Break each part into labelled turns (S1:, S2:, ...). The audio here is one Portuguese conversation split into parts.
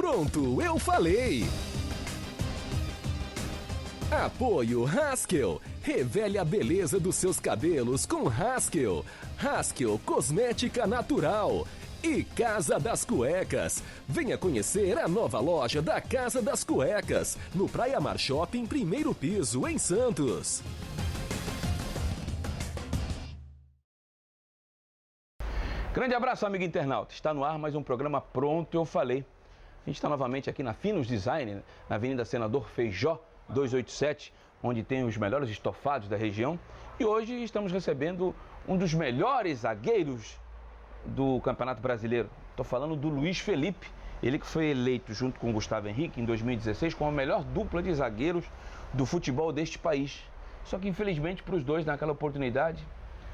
S1: Pronto, eu falei! Apoio Haskell. Revele a beleza dos seus cabelos com Haskell. Haskell Cosmética Natural. E Casa das Cuecas. Venha conhecer a nova loja da Casa das Cuecas, no Praia Mar Shopping, primeiro piso, em Santos.
S2: Grande abraço, amigo internauta. Está no ar mais um programa Pronto, eu falei. A gente está novamente aqui na Finos Design, na Avenida Senador Feijó 287, onde tem os melhores estofados da região. E hoje estamos recebendo um dos melhores zagueiros do Campeonato Brasileiro. Estou falando do Luiz Felipe, ele que foi eleito junto com o Gustavo Henrique em 2016 como a melhor dupla de zagueiros do futebol deste país. Só que infelizmente para os dois naquela oportunidade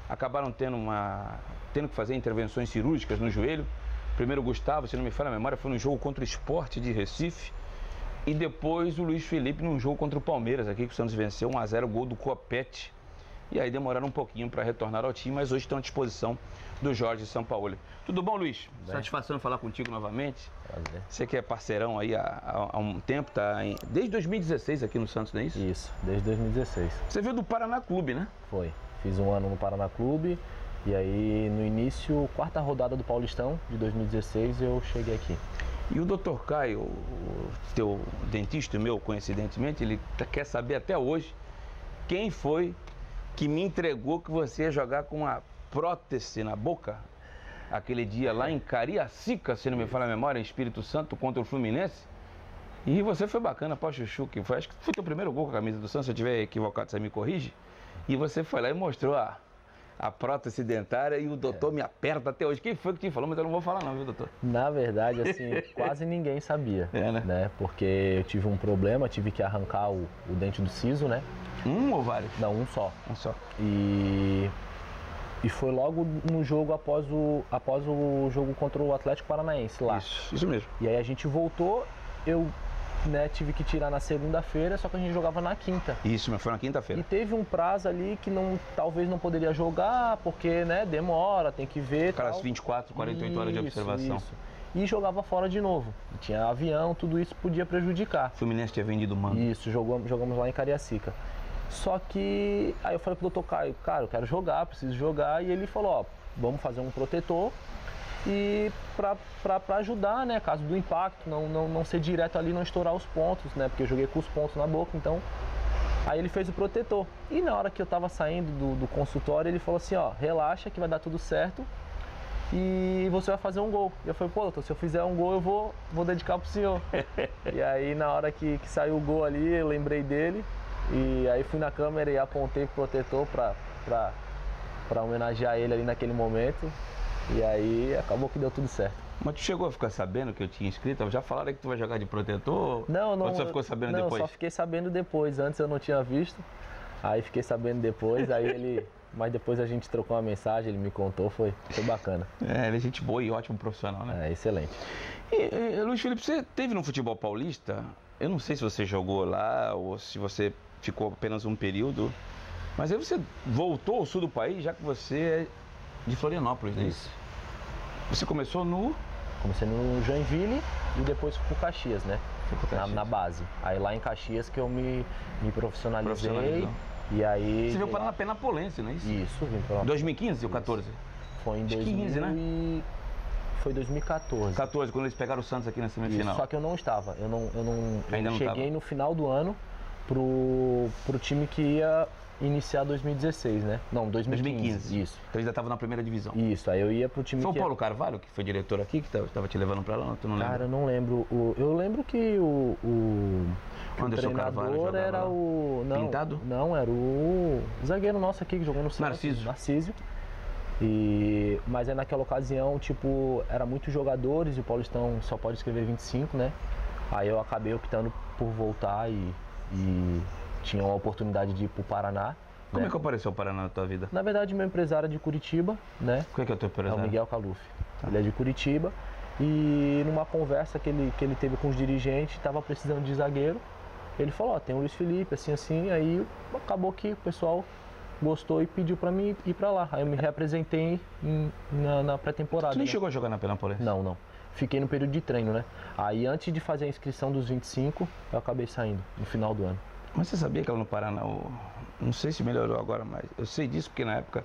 S2: acabaram tendo que fazer intervenções cirúrgicas no joelho. Primeiro o Gustavo, se não me falha a memória, foi no jogo contra o Sport de Recife. E depois o Luiz Felipe num jogo contra o Palmeiras, aqui que o Santos venceu 1-0, gol do Copete. E aí demoraram um pouquinho para retornar ao time, mas hoje estão à disposição do Jorge Sampaoli. Tudo bom, Luiz? Bem. Satisfação em falar contigo novamente. Prazer. Você que é parceirão aí há um tempo, desde 2016 aqui no Santos, não é isso?
S3: Isso, desde 2016.
S2: Você veio do Paraná Clube, né?
S3: Foi. Fiz um ano no Paraná Clube e aí no início, quarta rodada do Paulistão de 2016, eu cheguei aqui.
S2: E o Dr. Caio, o teu dentista, meu, coincidentemente, ele quer saber até hoje quem foi que me entregou que você ia jogar com uma prótese na boca aquele dia lá em Cariacica, se não me falha a memória, em Espírito Santo, contra o Fluminense. E você foi bacana, pô, Chuchu, que foi, acho que foi teu primeiro gol com a camisa do Santos, se eu estiver equivocado, você me corrige. E você foi lá e mostrou a prótese dentária e o doutor me aperta até hoje. Quem foi que te falou? Mas eu não vou falar não, viu, doutor?
S3: Na verdade, assim, quase ninguém sabia, né? Porque eu tive um problema, tive que arrancar o dente do siso, né?
S2: Um ou vários?
S3: Não, um só.
S2: Um só.
S3: E foi logo no jogo após o jogo contra o Atlético Paranaense lá.
S2: Isso mesmo.
S3: E aí a gente voltou, eu tive que tirar na segunda-feira, só que a gente jogava na quinta.
S2: Isso, mas foi na quinta-feira.
S3: E teve um prazo ali que talvez não poderia jogar, porque, né, demora, tem que ver.
S2: Aquelas 24, 48 horas de observação.
S3: Isso. E jogava fora de novo. E tinha avião, tudo isso podia prejudicar.
S2: O Fluminense tinha vendido o mando.
S3: Isso, jogamos lá em Cariacica. Só que aí eu falei pro doutor Caio, cara, eu quero jogar, preciso jogar. E ele falou, ó, vamos fazer um protetor. E para ajudar, né, caso do impacto, não ser direto ali, não estourar os pontos, né, porque eu joguei com os pontos na boca, então aí ele fez o protetor. E na hora que eu tava saindo do consultório, ele falou assim, ó, relaxa que vai dar tudo certo e você vai fazer um gol. E eu falei, pô, doutor, se eu fizer um gol eu vou dedicar pro senhor. E aí na hora que saiu o gol ali, eu lembrei dele e aí fui na câmera e apontei pro protetor para homenagear ele ali naquele momento. E aí acabou que deu tudo certo.
S2: Mas tu chegou a ficar sabendo que eu tinha inscrito? Já falaram que tu vai jogar de protetor?
S3: Não.
S2: Ou tu só ficou sabendo depois?
S3: Não, só fiquei sabendo depois. Antes eu não tinha visto. Aí fiquei sabendo depois, mas depois a gente trocou uma mensagem, ele me contou, foi bacana.
S2: Ele é gente boa e ótimo profissional, né?
S3: É, excelente.
S2: E Luiz Felipe, você teve no futebol paulista? Eu não sei se você jogou lá ou se você ficou apenas um período, mas aí você voltou ao sul do país, já que você é de Florianópolis, não é isso? Você começou no...
S3: Comecei no Joinville e depois fui pro Caxias, né? Na base. Aí lá em Caxias que eu me profissionalizei. E aí...
S2: Você veio parar na Penapolense, não é isso?
S3: Isso, vim pra lá.
S2: 2015 ou 14?
S3: Foi em 2015, né? Foi 2014.
S2: 14, quando eles pegaram o Santos aqui na semifinal.
S3: Isso, só que eu não estava.
S2: Ainda não
S3: cheguei no final do ano pro time que ia iniciar 2016, né? Não, 2015. Isso.
S2: Então ainda estava na primeira divisão.
S3: Isso, aí eu ia pro time
S2: Foi o Paulo Carvalho, que foi diretor aqui, que estava te levando para lá, tu não lembra?
S3: Cara, eu não lembro. Eu lembro que o
S2: treinador
S3: era o... Não,
S2: Pintado?
S3: Não, era o zagueiro nosso aqui que jogou no Santos. Narciso. Mas aí naquela ocasião, tipo, era muitos jogadores e o Paulistão só pode escrever 25, né? Aí eu acabei optando por voltar e tinha uma oportunidade de ir pro Paraná.
S2: Como é que apareceu o Paraná na tua vida?
S3: Na verdade, meu empresário é de Curitiba, né?
S2: Qual é que é o teu empresário?
S3: É o Miguel Caluf. Tá. Ele é de Curitiba e numa conversa que ele teve com os dirigentes, estava precisando de zagueiro. Ele falou, ó, tem o Luiz Felipe, assim, aí acabou que o pessoal gostou e pediu pra mim ir pra lá. Aí eu me reapresentei na pré-temporada.
S2: Tu nem chegou a jogar na Penapolense?
S3: Não. fiquei no período de treino, né? Aí antes de fazer a inscrição dos 25, eu acabei saindo no final do ano.
S2: Mas você sabia que lá no Paraná, não sei se melhorou agora, mas eu sei disso porque na época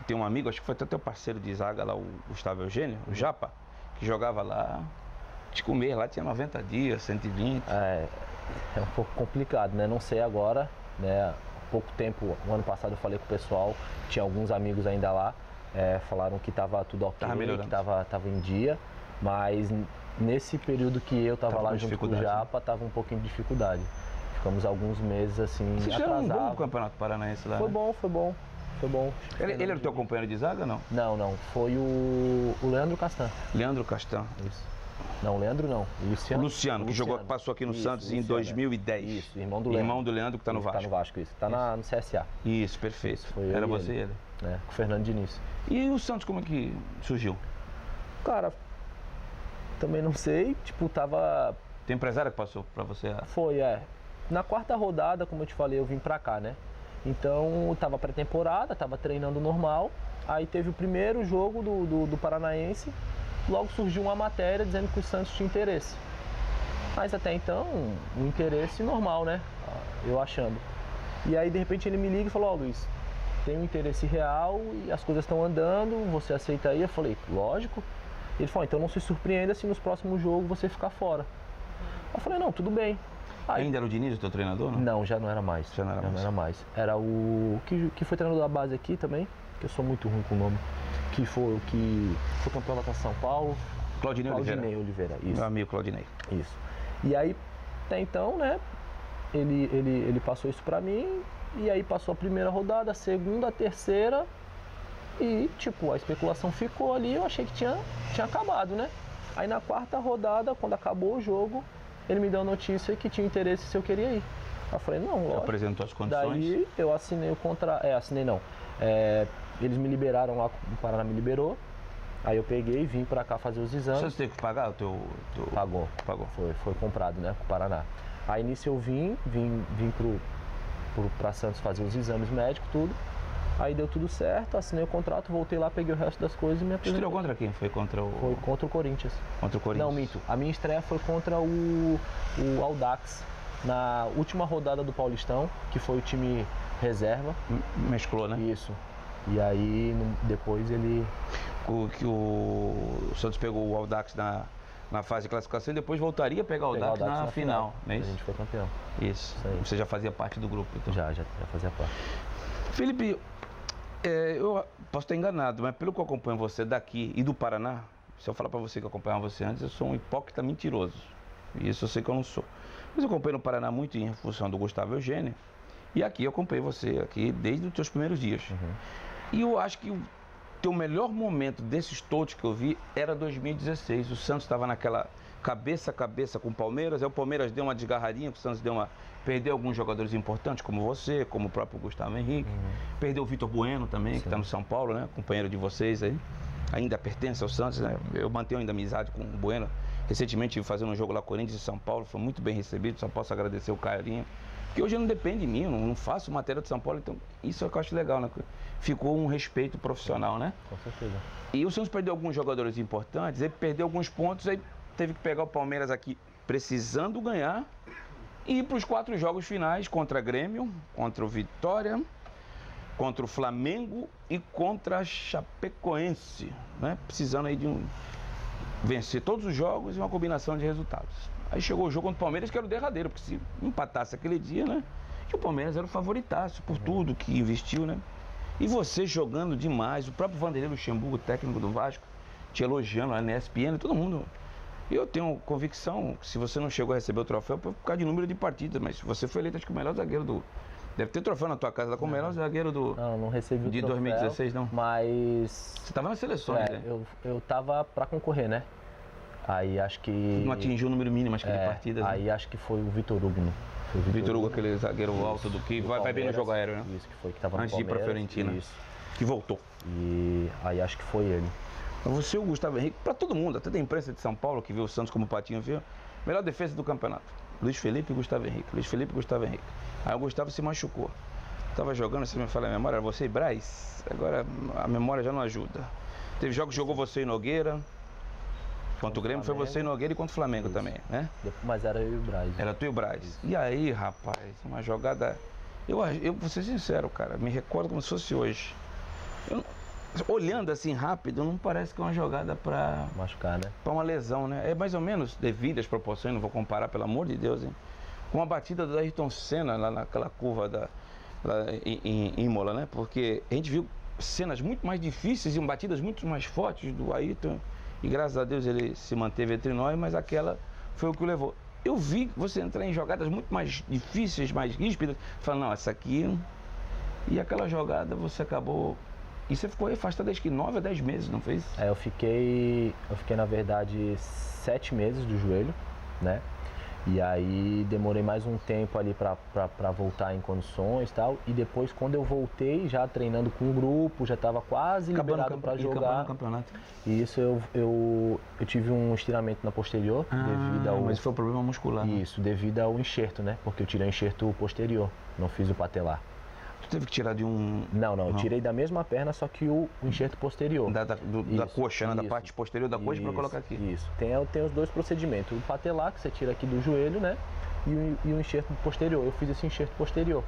S2: tem um amigo, acho que foi até teu parceiro de zaga lá, o Gustavo Eugênio, o Japa, que jogava lá, de comer lá tinha 90 dias, 120.
S3: É um pouco complicado, né? Não sei agora, né? Há pouco tempo, o ano passado eu falei com o pessoal, tinha alguns amigos ainda lá, falaram que estava tudo ok, que tava em dia, mas nesse período que eu tava lá junto com o Japa, tava um pouquinho de dificuldade. Ficamos alguns meses assim,
S2: Vocês
S3: atrasados.
S2: fizeram um bom campeonato paranaense lá,
S3: Foi
S2: né?
S3: bom, foi bom. Foi bom.
S2: Ele era o teu companheiro de zaga, não?
S3: Não. Foi o Leandro Castan.
S2: Leandro Castan.
S3: Isso. Não, Leandro não.
S2: O Luciano, que passou aqui no Santos em 2010.
S3: Isso, irmão do Leandro.
S2: Irmão do Leandro que está no Vasco.
S3: Tá no Vasco, isso. Tá no CSA.
S2: Isso, perfeito.
S3: Foi
S2: era você e ele.
S3: Com o Fernando Diniz.
S2: E o Santos como é que surgiu?
S3: Cara, também não sei. Tipo, tava...
S2: Tem empresário que passou para você?
S3: Foi. Na quarta rodada, como eu te falei, eu vim pra cá, né? Então, tava pré-temporada, tava treinando normal. Aí teve o primeiro jogo do Paranaense. Logo surgiu uma matéria dizendo que o Santos tinha interesse. Mas até então, um interesse normal, né? Eu achando. E aí, de repente, ele me liga e falou: Luiz, tem um interesse real e as coisas estão andando, você aceita aí? Eu falei: lógico. Ele falou: então não se surpreenda se nos próximos jogos você ficar fora. Eu falei: não, tudo bem. Aí,
S2: ainda era o Diniz, o teu treinador, não?
S3: Não, já não era mais.
S2: Já não era mais.
S3: Era o que foi treinador da base aqui também, que eu sou muito ruim com o nome. Que foi campeão da Taça São Paulo.
S2: Claudinei
S3: Oliveira, isso.
S2: Meu amigo Claudinei.
S3: Isso. E aí, até então, né, ele passou isso pra mim, e aí passou a primeira rodada, a segunda, a terceira, e tipo, a especulação ficou ali, eu achei que tinha acabado, né? Aí na quarta rodada, quando acabou o jogo, ele me deu a notícia que tinha interesse se eu queria ir. Eu falei: não, lógico.
S2: Apresentou as condições?
S3: Daí eu assinei o contrato, assinei não. Eles me liberaram lá, o Paraná me liberou. Aí eu peguei, vim pra cá fazer os exames.
S2: Você teve que pagar o teu...
S3: Pagou. Foi comprado, né, pro Paraná. Aí nisso eu vim pra Santos fazer os exames médicos, tudo. Aí deu tudo certo, assinei o contrato, voltei lá, peguei o resto das coisas e me apresentei.
S2: Estreou contra quem? Foi contra o...
S3: Foi contra o Corinthians.
S2: Contra o Corinthians?
S3: Não, minto. A minha estreia foi contra o Audax, na última rodada do Paulistão, que foi o time reserva.
S2: Mesclou, né?
S3: Isso. E aí, depois ele...
S2: O Santos pegou o Audax na fase de classificação e depois voltaria a pegar o Audax na final, não é isso?
S3: A gente foi campeão.
S2: Isso. Você já fazia parte do grupo, então?
S3: Já fazia parte.
S2: Felipe, eu posso estar enganado, mas pelo que eu acompanho você daqui e do Paraná, se eu falar para você que eu acompanhava você antes, eu sou um hipócrita mentiroso. E isso eu sei que eu não sou. Mas eu acompanho no Paraná muito em função do Gustavo Eugênio. E aqui eu acompanhei você aqui desde os teus primeiros dias.
S3: Uhum.
S2: E eu acho que o teu melhor momento desses todos que eu vi era 2016. O Santos estava naquela cabeça a cabeça com o Palmeiras. Aí o Palmeiras deu uma desgarradinha, o Santos perdeu alguns jogadores importantes, como você, como o próprio Gustavo Henrique. Perdeu o Vitor Bueno também, que está no São Paulo, né? Companheiro de vocês aí. Ainda pertence ao Santos, né? Eu mantenho ainda amizade com o Bueno. Recentemente estive fazendo um jogo lá, Corinthians e São Paulo, foi muito bem recebido, só posso agradecer o carinho. Porque hoje não depende de mim, eu não faço matéria de São Paulo, então isso é o que eu acho legal, né? Ficou um respeito profissional, né?
S3: Com certeza.
S2: E o Santos perdeu alguns jogadores importantes, ele perdeu alguns pontos, aí teve que pegar o Palmeiras aqui precisando ganhar e ir para os 4 jogos finais contra Grêmio, contra o Vitória, contra o Flamengo e contra a Chapecoense, né? Precisando aí de vencer todos os jogos e uma combinação de resultados. Aí chegou o jogo contra o Palmeiras, que era o derradeiro, porque se empatasse aquele dia, né? Que o Palmeiras era o favoritaço por tudo que investiu, né? E você jogando demais, o próprio Vanderlei Luxemburgo, técnico do Vasco, te elogiando lá na ESPN, todo mundo. Eu tenho convicção que se você não chegou a receber o troféu, por causa de número de partidas, mas você foi eleito, acho que o melhor zagueiro do... Deve ter troféu na tua casa, como o melhor zagueiro do...
S3: Não recebi o
S2: de
S3: troféu,
S2: 2016, não?
S3: Mas...
S2: Você estava nas seleções, né?
S3: Eu tava pra concorrer, né? Aí acho que...
S2: Não atingiu o número mínimo, acho que de partidas.
S3: Aí
S2: né?
S3: acho que foi o Vitor Hugo, né?
S2: Vitor Hugo, aquele zagueiro alto do que vai bem no jogo aéreo, né?
S3: Isso, que foi que tava no
S2: Antes de ir pra Fiorentina.
S3: Isso.
S2: Que voltou.
S3: E aí acho que foi ele.
S2: Você, o Gustavo Henrique, para todo mundo, até da imprensa de São Paulo, que viu o Santos como patinho, viu? Melhor defesa do campeonato. Luiz Felipe e Gustavo Henrique. Luiz Felipe e Gustavo Henrique. Aí o Gustavo se machucou. Tava jogando, você me fala a memória, era você e Braz. Agora a memória já não ajuda. Teve jogos que jogou você e Nogueira. Contra o Grêmio foi você e Nogueira e contra o Flamengo também, né?
S3: Mas era eu e o Braz.
S2: Era tu e o Braz. E aí, rapaz, uma jogada... Eu vou ser sincero, cara, me recordo como se fosse hoje. Olhando assim rápido, não parece que é uma jogada para...
S3: machucar, né?
S2: Para uma lesão, né? É mais ou menos devido às proporções, não vou comparar, pelo amor de Deus, hein? Com a batida do Ayrton Senna lá naquela curva lá em Imola, né? Porque a gente viu cenas muito mais difíceis e batidas muito mais fortes do Ayrton. E graças a Deus ele se manteve entre nós, mas aquela foi o que o levou. Eu vi você entrar em jogadas muito mais difíceis, mais ríspidas, falando, não, essa aqui... E aquela jogada você acabou... E você ficou afastado acho que 9 a 10 meses, não fez?
S3: Eu fiquei na verdade 7 meses do joelho, né? E aí demorei mais um tempo ali para voltar em condições e tal. E depois, quando eu voltei, já treinando com um grupo, já estava quase liberado para jogar.
S2: Campeonato.
S3: E isso eu tive um estiramento na posterior devido ao...
S2: Mas foi um problema muscular.
S3: Isso, devido ao enxerto, né? Porque eu tirei o enxerto posterior, não fiz o patelar.
S2: Tu teve que tirar de um...
S3: Não, eu tirei da mesma perna, só que o enxerto posterior.
S2: Da coxa, né? Da parte posterior da coxa para colocar aqui.
S3: Isso, tem os dois procedimentos. O patelar, que você tira aqui do joelho, né? E o enxerto posterior. Eu fiz esse enxerto posterior.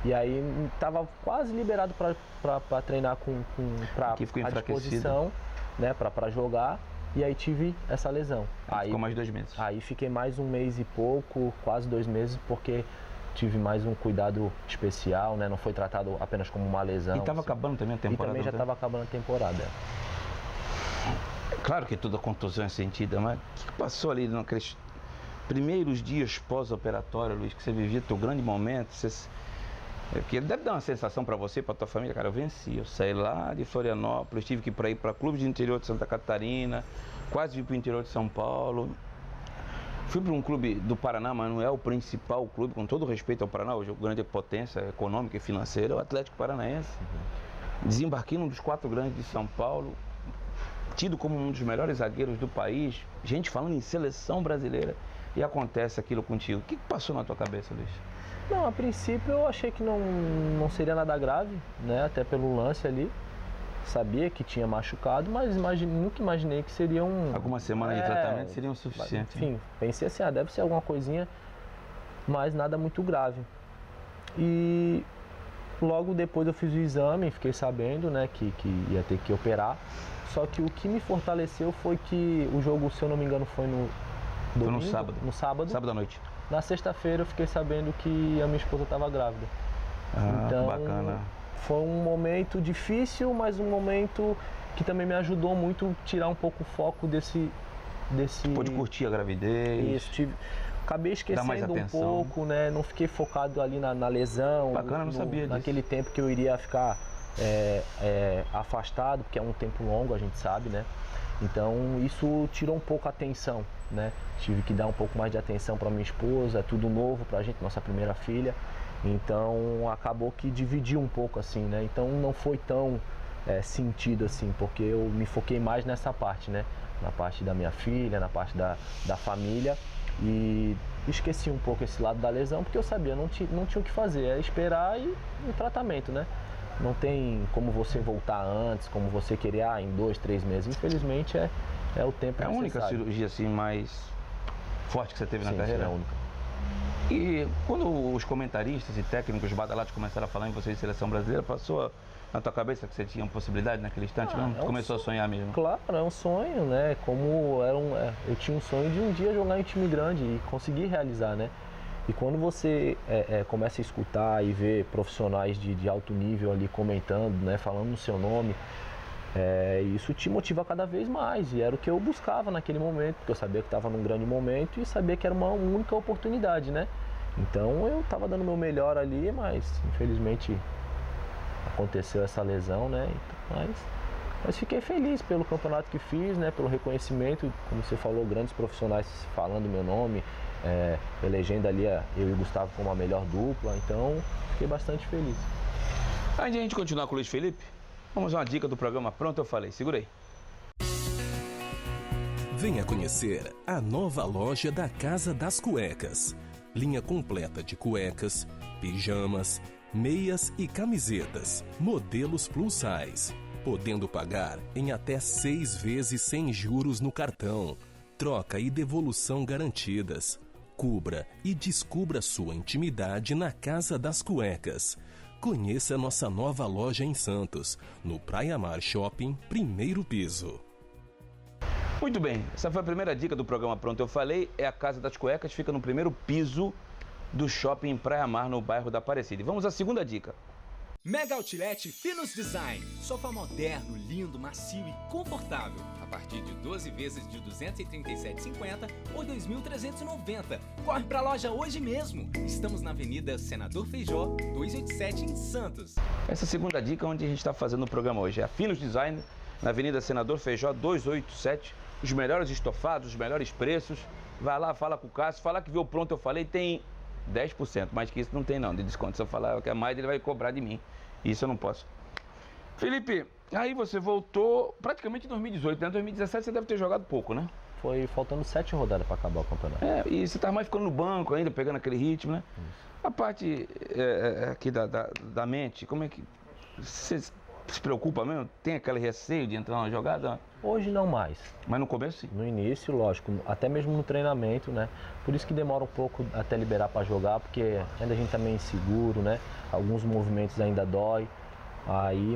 S3: E aí estava quase liberado para treinar para a disposição, né? Para jogar. E aí tive essa lesão. Aí
S2: ficou mais 2 meses.
S3: Aí fiquei mais 1 mês e pouco, quase 2 meses, porque... tive mais um cuidado especial, né? Não foi tratado apenas como uma lesão.
S2: E estava acabando também a temporada.
S3: E também já estava acabando a temporada.
S2: Claro que toda contusão é sentida, mas o que passou ali naqueles primeiros dias pós-operatório, Luiz, que você vivia teu grande momento? Que deve dar uma sensação para você, para tua família, cara, eu venci. Eu saí lá de Florianópolis, tive que ir para clubes de interior de Santa Catarina, quase vim para o interior de São Paulo. Fui para um clube do Paraná, mas não é o principal clube, com todo respeito ao Paraná, hoje é grande potência econômica e financeira, é o Atlético Paranaense. Desembarquei num dos 4 grandes de São Paulo, tido como um dos melhores zagueiros do país, gente falando em seleção brasileira, e acontece aquilo contigo. O que passou na tua cabeça, Luiz?
S3: Não, a princípio eu achei que não seria nada grave, né? Até pelo lance ali. Sabia que tinha machucado, mas nunca imaginei que seria
S2: algumas semanas de tratamento seriam suficientes.
S3: Enfim, pensei assim, deve ser alguma coisinha, mas nada muito grave. E logo depois eu fiz o exame, fiquei sabendo, né, que ia ter que operar. Só que o que me fortaleceu foi que o jogo, se eu não me engano, foi no domingo,
S2: foi no sábado.
S3: No sábado.
S2: Sábado à noite.
S3: Na sexta-feira eu fiquei sabendo que a minha esposa estava grávida. Então,
S2: bacana.
S3: Foi um momento difícil, mas um momento que também me ajudou muito a tirar um pouco o foco desse...
S2: Pôde curtir a gravidez.
S3: Isso, acabei esquecendo um pouco, né? Não fiquei focado ali na lesão.
S2: Bacana, não sabia disso.
S3: Naquele tempo que eu iria ficar afastado, porque é um tempo longo, a gente sabe, né? Então isso tirou um pouco a atenção, né? Tive que dar um pouco mais de atenção para minha esposa, tudo novo pra gente, nossa primeira filha. Então acabou que dividiu um pouco assim, né? Então não foi tão sentido assim, porque eu me foquei mais nessa parte, né? Na parte da minha filha, na parte da família, e esqueci um pouco esse lado da lesão, porque eu sabia, não tinha o que fazer, é esperar e um tratamento, né? Não tem como você voltar antes, como você querer em 2, 3 meses. Infelizmente é o tempo necessário.
S2: É a única cirurgia assim mais forte que você teve na carreira?
S3: Sim, é a única.
S2: E quando os comentaristas e técnicos badalados começaram a falar em você de seleção brasileira, passou na tua cabeça que você tinha uma possibilidade naquele instante mesmo? Começou a sonhar mesmo?
S3: Claro, é um sonho, né? Eu tinha um sonho de um dia jogar em time grande e conseguir realizar, né? E quando você começa a escutar e ver profissionais de alto nível ali comentando, né? Falando no seu nome, isso te motiva cada vez mais, e era o que eu buscava naquele momento, porque eu sabia que estava num grande momento e sabia que era uma única oportunidade, né? Então eu estava dando o meu melhor ali, mas infelizmente aconteceu essa lesão, né? Mas fiquei feliz pelo campeonato que fiz, né? Pelo reconhecimento, como você falou, grandes profissionais falando meu nome, elegendo ali eu e o Gustavo como a melhor dupla, então fiquei bastante feliz.
S2: Antes de a gente continuar com o Luiz Felipe, vamos a uma dica do programa Pronto Eu Falei. Segura aí.
S1: Venha conhecer a nova loja da Casa das Cuecas. Linha completa de cuecas, pijamas, meias e camisetas. Modelos plus size. Podendo pagar em até 6 vezes sem juros no cartão. troca e devolução garantidas. Cubra e descubra sua intimidade na Casa das Cuecas. Conheça nossa nova loja em Santos, no Praia Mar Shopping, primeiro piso.
S2: Muito bem, essa foi a primeira dica do programa Pronto Eu Falei, é a Casa das Cuecas, fica no primeiro piso do shopping Praia Mar, no bairro da Aparecida. E vamos à segunda dica.
S4: Mega Outlet Finos Design. Sofá moderno, lindo, macio e confortável. A partir de 12 vezes de R$ 237,50 ou R$ 2.390. Corre pra loja hoje mesmo. Estamos na Avenida Senador Feijó, 287, em Santos.
S2: Essa segunda dica é onde a gente está fazendo o programa hoje. É a Finos Design, na Avenida Senador Feijó, 287. Os melhores estofados, os melhores preços. Vai lá, fala com o Cássio. Fala que viu o Pronto Eu Falei, tem 10%, mais que isso não tem não, de desconto. Se eu falar que é mais, ele vai cobrar de mim. Isso eu não posso. Felipe, aí você voltou praticamente em 2018, né? Em 2017 você deve ter jogado pouco, né?
S3: Foi faltando 7 rodadas para acabar o campeonato.
S2: E você estava mais ficando no banco ainda, pegando aquele ritmo, né? Isso. A parte aqui da mente, como é que você se preocupa mesmo? Tem aquele receio de entrar na jogada?
S3: Hoje não mais.
S2: Mas no começo sim?
S3: No início, lógico, até mesmo no treinamento, né? Por isso que demora um pouco até liberar para jogar, porque ainda a gente tá meio inseguro, né? Alguns movimentos ainda dói.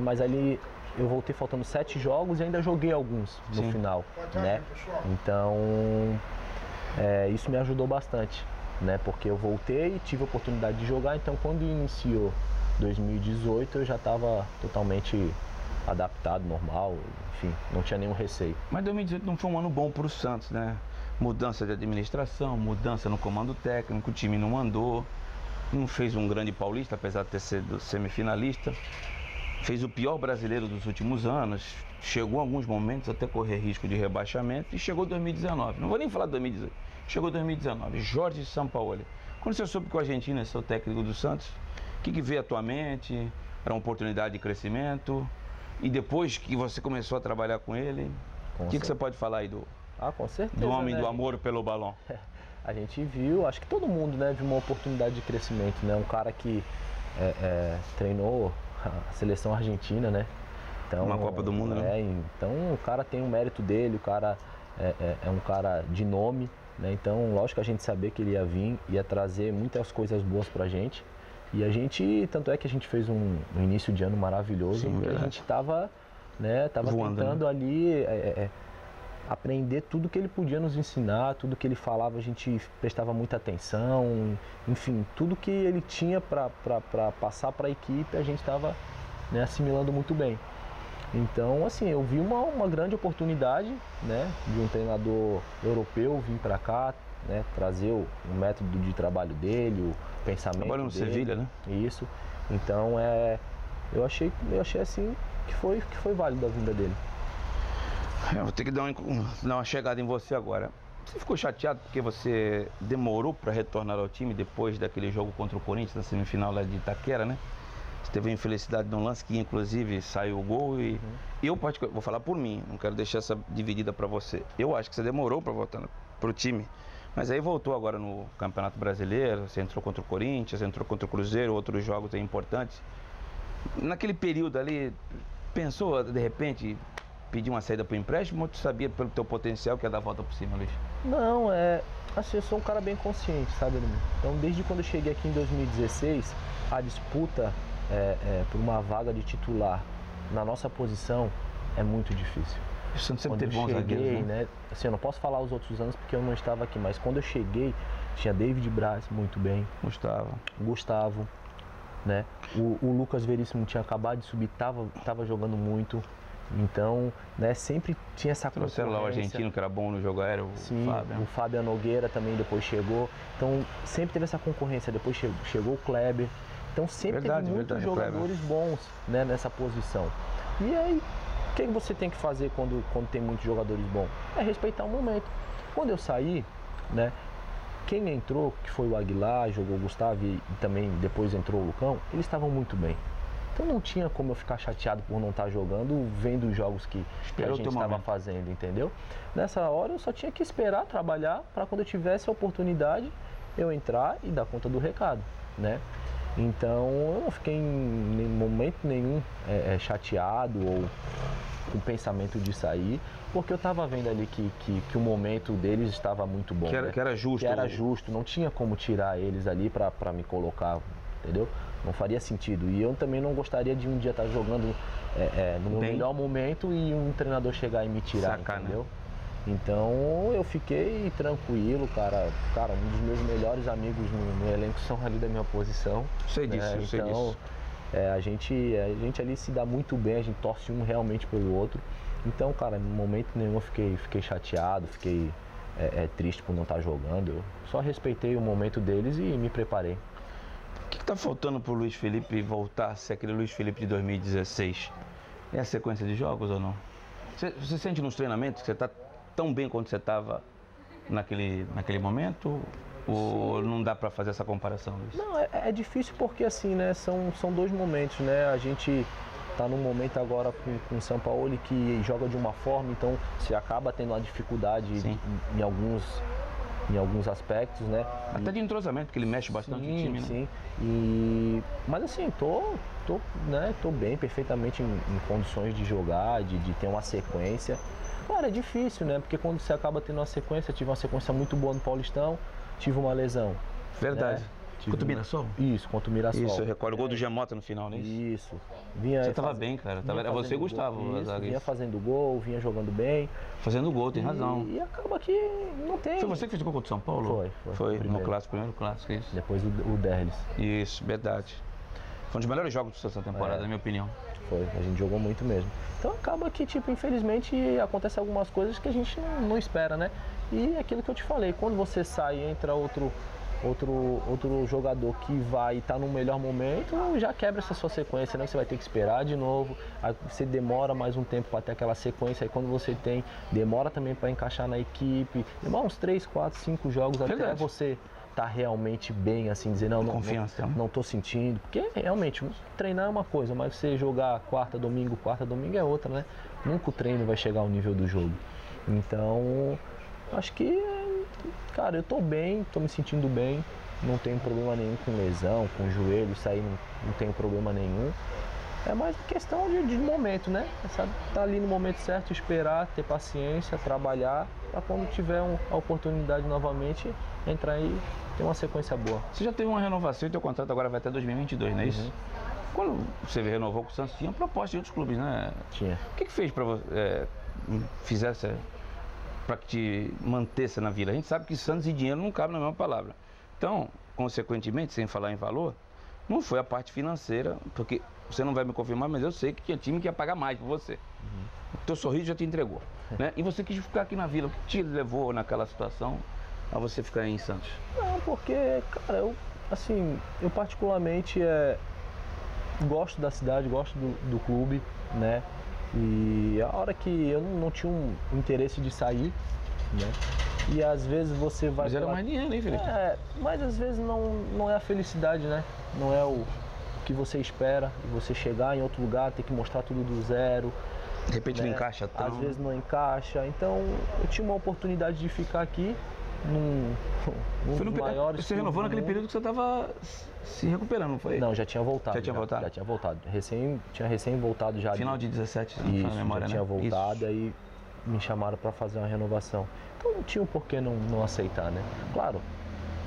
S3: Mas ali eu voltei faltando 7 jogos e ainda joguei alguns no final, né? Então, isso me ajudou bastante, né? Porque eu voltei e tive a oportunidade de jogar, então quando iniciou 2018 eu já estava totalmente adaptado, normal, enfim, não tinha nenhum receio.
S2: Mas 2018 não foi um ano bom para o Santos, né? Mudança de administração, mudança no comando técnico, o time não andou, não fez um grande paulista, apesar de ter sido semifinalista, fez o pior brasileiro dos últimos anos, chegou em alguns momentos até correr risco de rebaixamento e chegou 2019, não vou nem falar de 2018, chegou 2019, Jorge Sampaoli. Quando você soube que o argentino é seu técnico do Santos, o que veio à tua mente? Era uma oportunidade de crescimento? E depois que você começou a trabalhar com ele, o que você pode falar aí
S3: com certeza,
S2: do homem,
S3: né?
S2: do amor pelo balão?
S3: A gente viu, acho que todo mundo, né, viu uma oportunidade de crescimento, né? Um cara que treinou a seleção argentina, né? Então,
S2: uma Copa do Mundo, né?
S3: Então o cara tem o mérito dele, o cara é um cara de nome, né? Então, lógico que a gente sabia que ele ia vir, ia trazer muitas coisas boas pra gente. E a gente, tanto é que a gente fez um início de ano maravilhoso. Sim, a gente estava tentando, né, ali aprender tudo que ele podia nos ensinar, tudo que ele falava a gente prestava muita atenção, enfim, tudo que ele tinha para passar para a equipe a gente estava, né, assimilando muito bem. Então, assim, eu vi uma grande oportunidade, né, de um treinador europeu vir para cá, né, trazer o método de trabalho dele, o pensamento dele.
S2: Trabalhou no Sevilha, né?
S3: Isso. Então, eu achei assim que foi válido a vinda dele.
S2: Eu vou ter que dar uma chegada em você agora. Você ficou chateado porque você demorou para retornar ao time depois daquele jogo contra o Corinthians, na semifinal lá de Itaquera, né? Você teve a infelicidade num lance que, inclusive, saiu o gol e eu vou falar por mim, não quero deixar essa dividida para você. Eu acho que você demorou para voltar pro time, mas aí voltou agora no Campeonato Brasileiro, você entrou contra o Corinthians, entrou contra o Cruzeiro, outros jogos aí importantes. Naquele período ali, pensou, de repente, pedir uma saída para o empréstimo ou tu sabia pelo teu potencial que ia dar a volta por cima, Luiz?
S3: Não, assim, eu sou um cara bem consciente, sabe, Edmir? Então, desde quando eu cheguei aqui em 2016, a disputa por uma vaga de titular na nossa posição é muito difícil.
S2: O Santos sempre
S3: teve
S2: bons zagueiros,
S3: né? Assim, eu não posso falar os outros anos porque eu não estava aqui, mas quando eu cheguei, tinha David Braz muito bem. Gustavo, né? O Lucas Veríssimo tinha acabado de subir, tava jogando muito. Então, né, sempre tinha essa concorrência.
S2: Trouxeram lá o argentino que era bom no jogo aéreo,
S3: sim, Fábio. O Fábio Nogueira também depois chegou. Então, sempre teve essa concorrência. Depois chegou o Kleber. Então, sempre teve muitos jogadores bons, né, nessa posição. E aí, o que você tem que fazer quando tem muitos jogadores bons? É respeitar o momento. Quando eu saí, né, quem entrou, que foi o Aguilar, jogou o Gustavo e também depois entrou o Lucão, eles estavam muito bem. Então não tinha como eu ficar chateado por não estar jogando, vendo os jogos que a gente estava fazendo, entendeu? Nessa hora eu só tinha que esperar, trabalhar, para quando eu tivesse a oportunidade, eu entrar e dar conta do recado, né? Então eu não fiquei em momento nenhum chateado ou com pensamento de sair, porque eu estava vendo ali que o momento deles estava muito bom.
S2: Que era justo.
S3: Que era justo, não tinha como tirar eles ali para me colocar, entendeu? Não faria sentido. E eu também não gostaria de um dia estar jogando no meu melhor momento e um treinador chegar e me tirar, entendeu? Né? Então eu fiquei tranquilo, cara. Cara, um dos meus melhores amigos no elenco são ali da minha posição.
S2: Sei disso,
S3: né?
S2: eu sei disso.
S3: A gente ali se dá muito bem, a gente torce um realmente pelo outro. Então, cara, no momento nenhum eu fiquei chateado, fiquei triste por não estar jogando. Eu só respeitei o momento deles e me preparei.
S2: O que está faltando para o Luiz Felipe voltar a ser aquele Luiz Felipe de 2016? É a sequência de jogos ou não? Você sente nos treinamentos que você está tão bem quanto você estava naquele momento? Ou não dá para fazer essa comparação, Luiz?
S3: Não, é difícil porque assim, né, são dois momentos, né? A gente está num momento agora com o São Paulo que joga de uma forma, então você acaba tendo uma dificuldade em alguns aspectos, né?
S2: Até de entrosamento, porque ele mexe bastante no time, né?
S3: Sim, mas assim, tô bem, perfeitamente em condições de jogar, de ter uma sequência. Claro, é difícil, né? Porque quando você acaba tendo uma sequência, eu tive uma sequência muito boa no Paulistão, tive uma lesão.
S2: Verdade.
S3: Né?
S2: Contra o Mirassol?
S3: Isso, contra o Mirassol.
S2: Isso, eu recordo o gol do Giamota no final, né?
S3: Isso.
S2: Você estava bem, cara. Era você e Gustavo.
S3: Vinha fazendo gol, vinha jogando bem.
S2: Fazendo gol, tem razão.
S3: E acaba que não tem.
S2: Foi você que fez o gol contra o São Paulo? Foi no primeiro clássico, isso.
S3: Depois o Derlis.
S2: Isso, verdade. Foi um dos melhores jogos dessa temporada, na minha opinião.
S3: Foi, a gente jogou muito mesmo. Então acaba que, infelizmente, acontece algumas coisas que a gente não espera, né? E aquilo que eu te falei, quando você sai e entra outro jogador que vai estar no melhor momento, já quebra essa sua sequência, né? Você vai ter que esperar de novo, aí você demora mais um tempo para ter aquela sequência, aí quando você tem, demora também para encaixar na equipe, demora uns 3, 4, 5 jogos até você tá realmente bem, assim, dizer, não tô sentindo, porque realmente treinar é uma coisa, mas você jogar quarta, domingo é outra, né? Nunca o treino vai chegar ao nível do jogo. Então, acho que, cara, eu tô bem, tô me sentindo bem, não tenho problema nenhum com lesão, com joelho, isso aí não tenho problema nenhum. É mais questão de momento, né? Sabe? Tá ali no momento certo, esperar, ter paciência, trabalhar, para quando tiver a oportunidade novamente, entrar e ter uma sequência boa.
S2: Você já teve uma renovação e teu contrato agora vai até 2022, não é isso? Quando você renovou com o Santos, tinha proposta de outros clubes, né?
S3: Tinha.
S2: O que fez para você, para que te mantesse na Vila? A gente sabe que Santos e dinheiro não cabem na mesma palavra. Então, consequentemente, sem falar em valor, não foi a parte financeira, porque você não vai me confirmar, mas eu sei que tinha time que ia pagar mais por você. O teu sorriso já te entregou, né? E você quis ficar aqui na Vila. O que te levou naquela situação a você ficar aí em Santos?
S3: Não, porque, cara, eu particularmente gosto da cidade, gosto do clube, né? E a hora que eu não tinha um interesse de sair, né? E às vezes você vai...
S2: Mas era mais dinheiro, hein, Felipe?
S3: Mas às vezes não é a felicidade, né? Não é o que você espera, você chegar em outro lugar, ter que mostrar tudo do zero.
S2: De repente não encaixa tão...
S3: Às vezes não encaixa. Então eu tinha uma oportunidade de ficar aqui num dos maiores...
S2: Você renovou naquele período que você estava se recuperando, não foi?
S3: Não, já tinha voltado.
S2: Já tinha voltado?
S3: Já tinha voltado. Tinha recém voltado já.
S2: Final de 17,
S3: isso,
S2: na memória,
S3: já tinha voltado,
S2: isso.
S3: Aí me chamaram para fazer uma renovação. Então não tinha o porquê não aceitar, né? Claro,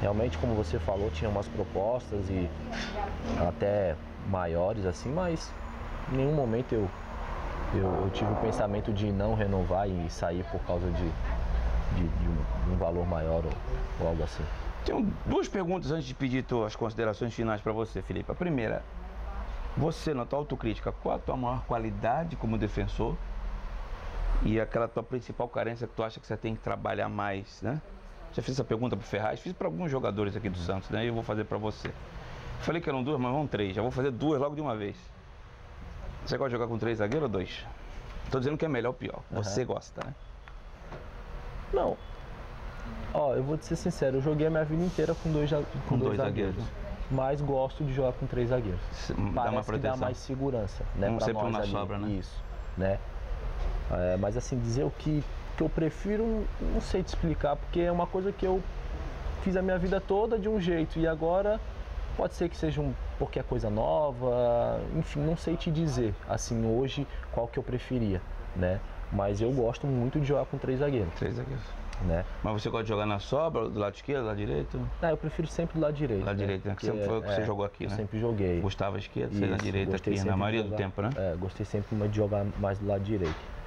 S3: realmente, como você falou, tinha umas propostas e até maiores assim, mas em nenhum momento eu tive o pensamento de não renovar e sair por causa de um valor maior ou algo assim.
S2: Tenho duas perguntas antes de pedir as considerações finais para você, Felipe. A primeira, você, na tua autocrítica, qual a tua maior qualidade como defensor e aquela tua principal carência que tu acha que você tem que trabalhar mais, né? Já fiz essa pergunta para o Ferraz, fiz para alguns jogadores aqui do Santos, né? E eu vou fazer para você. Falei que eram duas, mas vão três. Já vou fazer duas logo de uma vez. Você gosta de jogar com 3 zagueiros ou 2? Tô dizendo que é melhor ou pior. Você gosta, né?
S3: Não. Ó, eu vou te ser sincero, eu joguei a minha vida inteira com dois zagueiros. Mas gosto de jogar com 3 zagueiros. Parece que dá mais segurança, né?
S2: Não sempre um na sobra, né?
S3: Isso, né? Mas assim, dizer o que eu prefiro, não sei te explicar, porque é uma coisa que eu fiz a minha vida toda de um jeito e agora Pode ser que seja porque é coisa nova, enfim, não sei te dizer, assim, hoje, qual que eu preferia, né? Mas eu gosto muito de jogar com 3 zagueiros.
S2: 3 zagueiros.
S3: Né?
S2: Mas você gosta de jogar na sobra, do lado esquerdo, do lado direito?
S3: Eu prefiro sempre do lado direito.
S2: Lado direito, né? Que sempre foi o que você jogou aqui, né?
S3: Eu sempre joguei.
S2: Gostava à esquerda, você na direita aqui, na maioria do tempo, né?
S3: Gostei sempre de jogar mais do lado direito.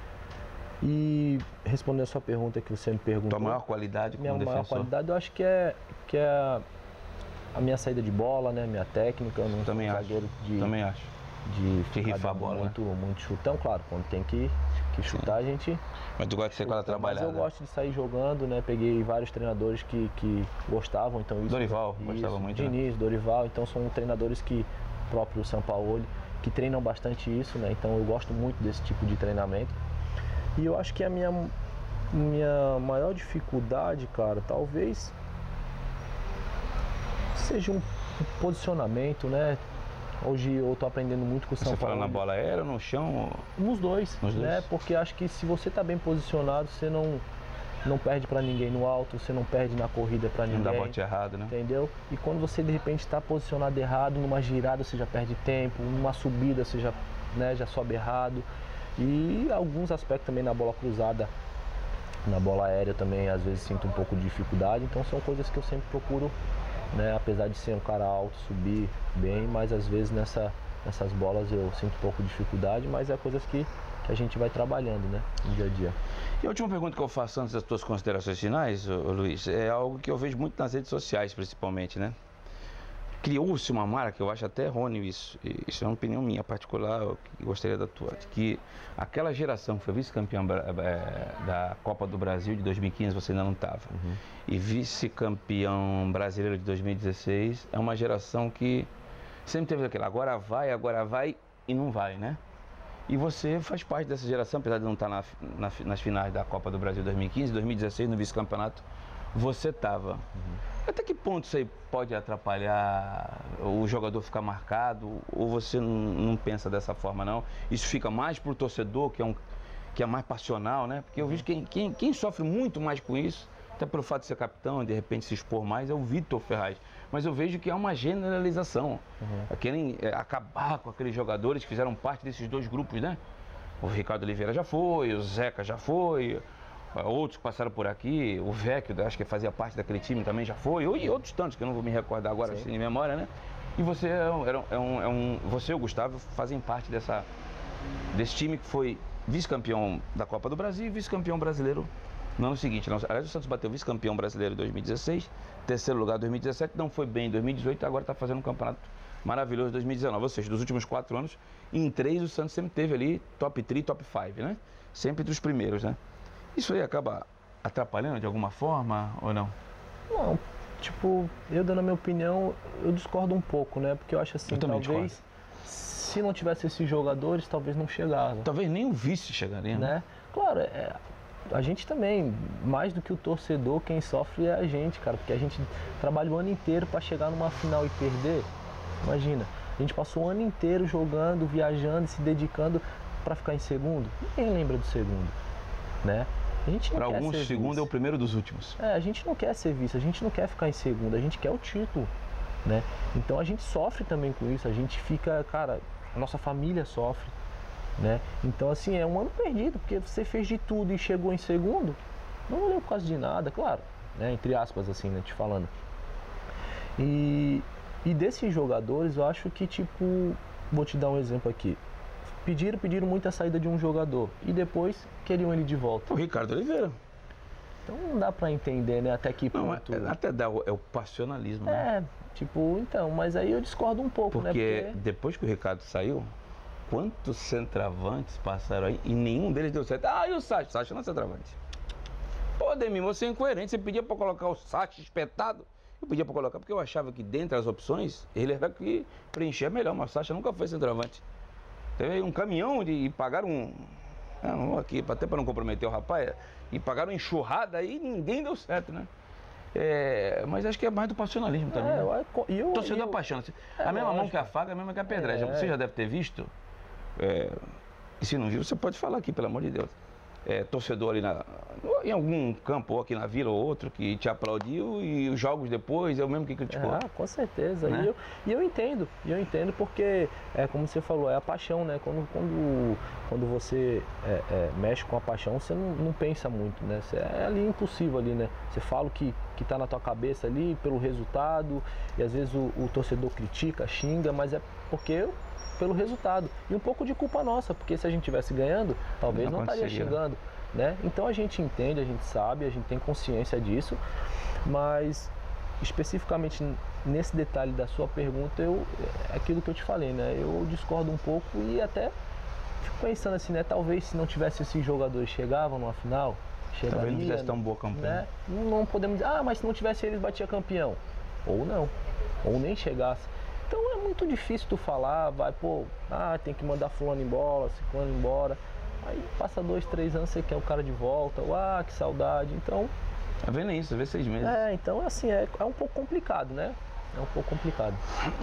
S3: E respondendo a sua pergunta que você me perguntou...
S2: Tua maior qualidade como defensor? Minha maior qualidade
S3: eu acho que é a minha saída de bola, né? Minha técnica. Eu não
S2: também
S3: sou
S2: acho.
S3: zagueiro
S2: Também acho.
S3: De
S2: rifar a bola,
S3: muito chutão, claro, quando tem que chutar a gente...
S2: Mas tu gosta de ser quando trabalhar,
S3: Mas eu gosto de sair jogando, né? Peguei vários treinadores que gostavam, então isso...
S2: Dorival, gostava muito,
S3: Diniz,
S2: né?
S3: Dorival, então são treinadores que, próprio Sampaoli, que treinam bastante isso, né? Então eu gosto muito desse tipo de treinamento. E eu acho que a minha maior dificuldade, cara, talvez seja um posicionamento, né? Hoje eu tô aprendendo muito com o Sampaoli.
S2: Você fala na bola aérea, no chão?
S3: Nos dois,
S2: Nos
S3: né?
S2: dois.
S3: Porque acho que se você tá bem posicionado, você não perde para ninguém no alto, você não perde na corrida para ninguém.
S2: Não dá bote errado, né?
S3: Entendeu? E quando você de repente está posicionado errado, numa girada você já perde tempo, numa subida você já sobe errado. E alguns aspectos também na bola cruzada, na bola aérea também às vezes sinto um pouco de dificuldade, então são coisas que eu sempre procuro, né? Apesar de ser um cara alto, subir bem, mas às vezes nessas bolas eu sinto um pouco de dificuldade, mas é coisas que a gente vai trabalhando, né, no dia a dia.
S2: E a última pergunta que eu faço antes das tuas considerações finais, Luiz, é algo que eu vejo muito nas redes sociais, principalmente, né? Criou-se uma marca, eu acho até errôneo isso é uma opinião minha particular, eu gostaria da tua, de que aquela geração que foi vice-campeã da Copa do Brasil de 2015, você ainda não estava, e vice-campeão brasileiro de 2016, é uma geração que sempre teve aquilo, agora vai e não vai, né? E você faz parte dessa geração, apesar de não estar nas finais da Copa do Brasil 2015, 2016, no vice-campeonato, você estava. Até que ponto isso aí pode atrapalhar o jogador ficar marcado? Ou você não pensa dessa forma, não? Isso fica mais para o torcedor, que é mais passional, né? Porque eu vejo quem sofre muito mais com isso, até pelo fato de ser capitão e de repente se expor mais, é o Vitor Ferraz. Mas eu vejo que é uma generalização. Querem acabar com aqueles jogadores que fizeram parte desses dois grupos, né? O Ricardo Oliveira já foi, o Zeca já foi, outros que passaram por aqui, o Vecchio, acho que fazia parte daquele time também já foi, e outros tantos que eu não vou me recordar agora assim, de memória, né? E você você e o Gustavo fazem parte desse time que foi vice-campeão da Copa do Brasil e vice-campeão brasileiro no ano seguinte. Aliás, o Santos bateu vice-campeão brasileiro em 2016, terceiro lugar em 2017, não foi bem em 2018, agora está fazendo um campeonato maravilhoso em 2019. Ou seja, dos últimos 4 anos, em 3 o Santos sempre teve ali top 3, top 5, né? Sempre entre os primeiros, né? Isso aí acaba atrapalhando de alguma forma ou não?
S3: Não, tipo, eu dando a minha opinião, eu discordo um pouco, né? Porque eu acho assim, talvez se não tivesse esses jogadores, talvez não chegava.
S2: Talvez nem o vice chegaria, né?
S3: Claro, a gente também, mais do que o torcedor, quem sofre é a gente, cara, porque a gente trabalha o ano inteiro para chegar numa final e perder. Imagina, a gente passou o ano inteiro jogando, viajando, se dedicando para ficar em segundo. Ninguém lembra do segundo, né?
S2: Para alguns, o segundo é o primeiro dos últimos.
S3: A gente não quer ser vice, a gente não quer ficar em segundo, a gente quer o título, né? Então a gente sofre também com isso, a gente fica, cara, a nossa família sofre, né? Então assim, é um ano perdido, porque você fez de tudo e chegou em segundo, não valeu por causa de nada, claro, né? Entre aspas assim, né, te falando. E desses jogadores, eu acho que, tipo, vou te dar um exemplo aqui. Pediram muito a saída de um jogador e depois queriam ele de volta.
S2: O Ricardo Oliveira.
S3: Então não dá pra entender, né, até que ponto...
S2: Não, até dá, é o passionalismo, né?
S3: Tipo, então, mas aí eu discordo um pouco,
S2: porque,
S3: né? Porque
S2: depois que o Ricardo saiu, quantos centravantes passaram aí e nenhum deles deu certo. Ah, e o Sacha? Sacha não é centravante. Pô, Ademir, você é incoerente, você pedia pra colocar o Sacha espetado. Eu pedia pra colocar porque eu achava que dentre as opções, ele era que preenchia melhor, mas o Sacha nunca foi centroavante. Teve um caminhão e pagaram aqui, até para não comprometer o rapaz, e pagaram enxurrada e ninguém deu certo, né? Mas acho que é mais do passionalismo também. Né? Torcedor apaixona-se. A mesma mão que a faca, a mesma que a pedreja. Você já deve ter visto, e se não viu, você pode falar aqui, pelo amor de Deus. torcedor ali em algum campo, ou aqui na vila ou outro, que te aplaudiu e os jogos depois é o mesmo que criticou?
S3: Com certeza. Né? E eu entendo porque, como você falou, é a paixão, né? Quando você mexe com a paixão, você não pensa muito, né? Você é ali impulsivo ali, né? Você fala o que tá na tua cabeça ali pelo resultado, e às vezes o torcedor critica, xinga, mas é porque pelo resultado. E um pouco de culpa nossa, porque se a gente estivesse ganhando, talvez não estaria chegando, né? Então a gente entende, a gente sabe, a gente tem consciência disso, mas especificamente nesse detalhe da sua pergunta, é aquilo que eu te falei, né? Eu discordo um pouco e até fico pensando assim, né? Talvez se não tivesse esses jogadores chegavam numa final,
S2: talvez não tivesse tão boa campanha.
S3: Né? Não podemos dizer, mas se não tivesse eles batia campeão. Ou não, ou nem chegasse. Então é muito difícil tu falar, tem que mandar fulano embora, ciclano embora. Aí passa 2, 3 anos, você quer o cara de volta, que saudade, então...
S2: Tá vendo isso, vê 6 meses.
S3: Então assim, é um pouco complicado, né? É um pouco complicado.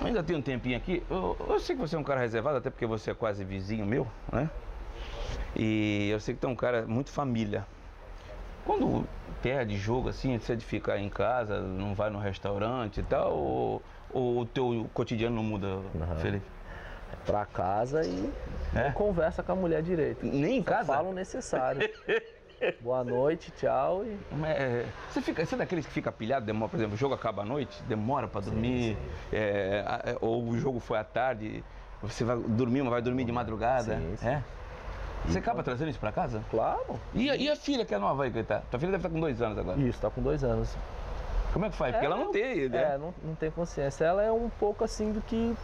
S2: Ainda tem um tempinho aqui, eu sei que você é um cara reservado, até porque você é quase vizinho meu, né? E eu sei que tu é um cara muito família. Quando perde jogo assim, você de ficar em casa, não vai no restaurante e tal, ou o teu cotidiano não muda, Felipe?
S3: Pra casa e não conversa com a mulher direito.
S2: Nem em casa?
S3: Fala o necessário. Boa noite, tchau.
S2: Você é daqueles que fica pilhado, demora, por exemplo, o jogo acaba à noite, demora pra dormir, sim. Ou o jogo foi à tarde, você vai dormir, mas vai dormir de madrugada.
S3: Sim.
S2: Você acaba trazendo isso pra casa?
S3: Claro.
S2: E a filha que é nova aí, coitada? Tua filha deve estar com 2 anos agora.
S3: Isso, tá com 2 anos.
S2: Como é que faz? Porque ela não tem, né?
S3: Não tem consciência. Ela é um pouco assim do que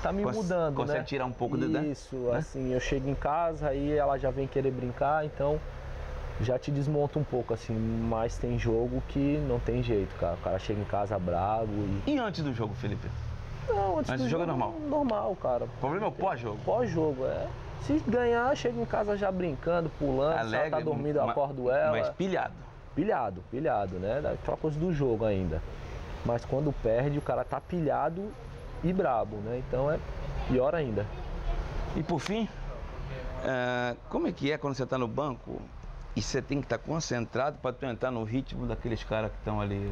S3: tá me mudando,
S2: consegue
S3: né?
S2: tirar um pouco
S3: Isso, assim, eu chego em casa, aí ela já vem querer brincar, então já te desmonta um pouco, assim, mas tem jogo que não tem jeito, cara. O cara chega em casa bravo
S2: E antes do jogo, Felipe?
S3: Não, antes do
S2: jogo é normal?
S3: Normal, cara.
S2: O problema é o pós-jogo?
S3: Pós-jogo, Se ganhar, chega em casa já brincando, pulando,
S2: alegre,
S3: se ela tá dormindo, eu acordo ela.
S2: Mas pilhado.
S3: Pilhado, né? Aquela coisa do jogo ainda. Mas quando perde, o cara tá pilhado e brabo, né? Então é pior ainda.
S2: E por fim, como é que é quando você tá no banco e você tem que estar concentrado para tu entrar no ritmo daqueles caras que estão ali?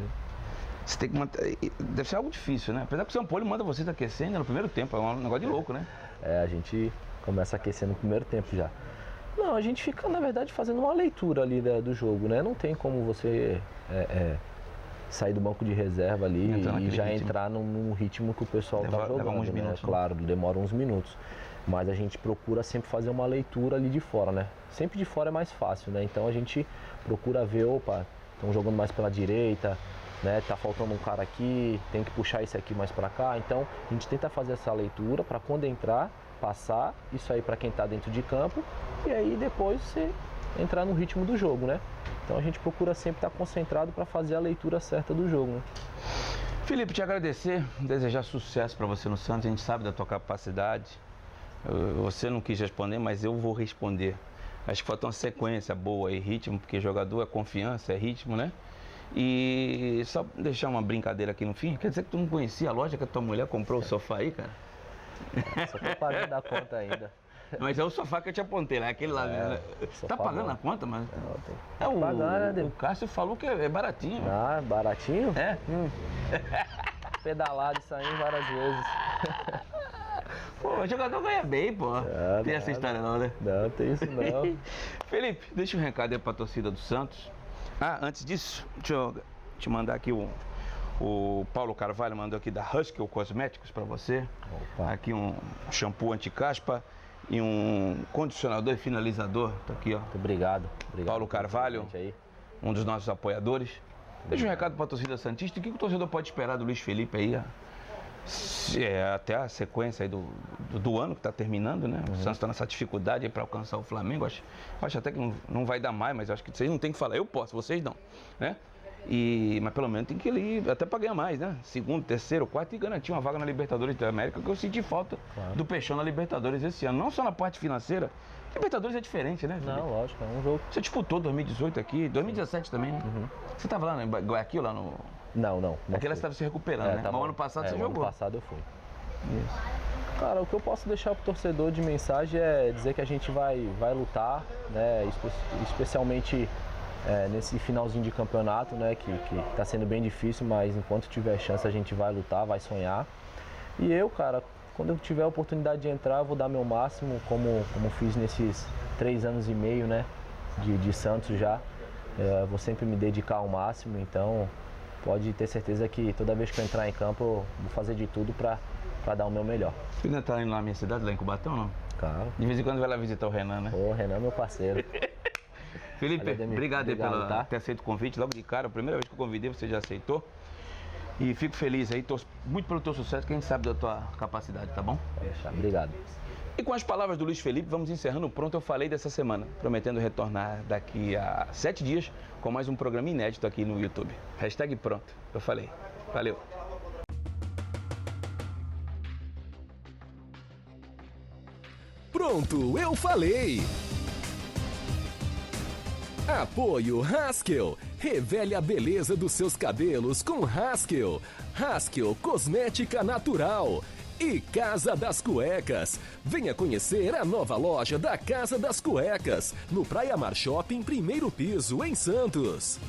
S2: Você tem que manter... Deve ser algo difícil, né? Apesar que o São Paulo manda vocês aquecer ainda no primeiro tempo, é um negócio de louco, né?
S3: A gente começa a aquecer no primeiro tempo já. Não, a gente fica, na verdade, fazendo uma leitura ali do jogo, né? Não tem como você sair do banco de reserva ali e já entrar num ritmo que o pessoal tá jogando.
S2: Leva uns minutos,
S3: né? Claro, demora uns minutos. Mas a gente procura sempre fazer uma leitura ali de fora, né? Sempre de fora é mais fácil, né? Então a gente procura ver, estão jogando mais pela direita, né? Tá faltando um cara aqui, tem que puxar esse aqui mais para cá. Então a gente tenta fazer essa leitura para quando entrar, passar isso aí para quem está dentro de campo e aí depois você entrar no ritmo do jogo, né? Então a gente procura sempre estar concentrado para fazer a leitura certa do jogo, né?
S2: Felipe, te agradecer, desejar sucesso para você no Santos, a gente sabe da tua capacidade. Você não quis responder, mas eu vou responder. Acho que falta uma sequência boa e ritmo, porque jogador é confiança, é ritmo, né? E só deixar uma brincadeira aqui no fim, quer dizer que tu não conhecia a loja que a tua mulher comprou o sofá aí, cara?
S3: Só tô pagando a conta ainda.
S2: Mas é o sofá que eu te apontei, né? Aquele lá. Tá pagando a conta, mas. O Cássio falou que é baratinho.
S3: Baratinho?
S2: É?
S3: Pedalado isso aí várias vezes.
S2: Pô, o jogador ganha bem, pô. Tem essa história não, né?
S3: Não, tem isso não.
S2: Felipe, deixa um recado aí pra torcida do Santos. Antes disso, deixa eu te mandar aqui o Paulo Carvalho mandou aqui da Husky Cosméticos para você. Opa. Aqui um shampoo anti-caspa e um condicionador e finalizador. Tá aqui, ó.
S3: Muito obrigado.
S2: Paulo Carvalho, um dos nossos apoiadores. Deixa um recado para a torcida santista. O que o torcedor pode esperar do Luiz Felipe aí? Até a sequência aí do ano que está terminando, né? O Santos está nessa dificuldade para alcançar o Flamengo. Acho até que não vai dar mais, mas acho que vocês não tem que falar. Eu posso, vocês não, né? Mas pelo menos tem que ir até para ganhar mais, né? Segundo, terceiro, quarto e garantir uma vaga na Libertadores da América, que eu senti falta do Peixão na Libertadores esse ano. Não só na parte financeira. Libertadores é diferente, né, Felipe?
S3: Não, lógico, é um jogo.
S2: Você disputou 2018 aqui, 2017 também, né? Você estava lá em Guayaquil, lá no...
S3: Não.
S2: Aquela você estava se recuperando, né? Mas o ano passado você jogou.
S3: Ano passado eu fui.
S2: Isso.
S3: Cara, o que eu posso deixar pro torcedor de mensagem é dizer que a gente vai lutar, né? Especialmente nesse finalzinho de campeonato, né? Que tá sendo bem difícil, mas enquanto tiver chance a gente vai lutar, vai sonhar. E eu, cara, quando eu tiver a oportunidade de entrar, eu vou dar meu máximo, como fiz nesses 3 anos e meio, né? De Santos já. Vou sempre me dedicar ao máximo, então pode ter certeza que toda vez que eu entrar em campo, eu vou fazer de tudo para dar o meu melhor.
S2: Você ainda tá indo lá na minha cidade, lá em Cubatão, não?
S3: Claro.
S2: De vez em quando vai lá visitar o Renan, né?
S3: O Renan é meu parceiro.
S2: Felipe, obrigado aí por
S3: tá?
S2: ter aceito o convite logo de cara. A primeira vez que eu convidei, você já aceitou. E fico feliz aí, torço muito pelo teu sucesso, que a gente sabe da tua capacidade, tá bom?
S3: Obrigado.
S2: E com as palavras do Luiz Felipe, vamos encerrando o Pronto Eu Falei dessa semana, prometendo retornar daqui a 7 dias com mais um programa inédito aqui no YouTube. Hashtag Pronto Eu Falei. Valeu!
S1: Pronto, eu falei! Apoio Haskell. Revele a beleza dos seus cabelos com Haskell. Haskell Cosmética Natural. E Casa das Cuecas. Venha conhecer a nova loja da Casa das Cuecas, no Praia Mar Shopping, primeiro piso, em Santos.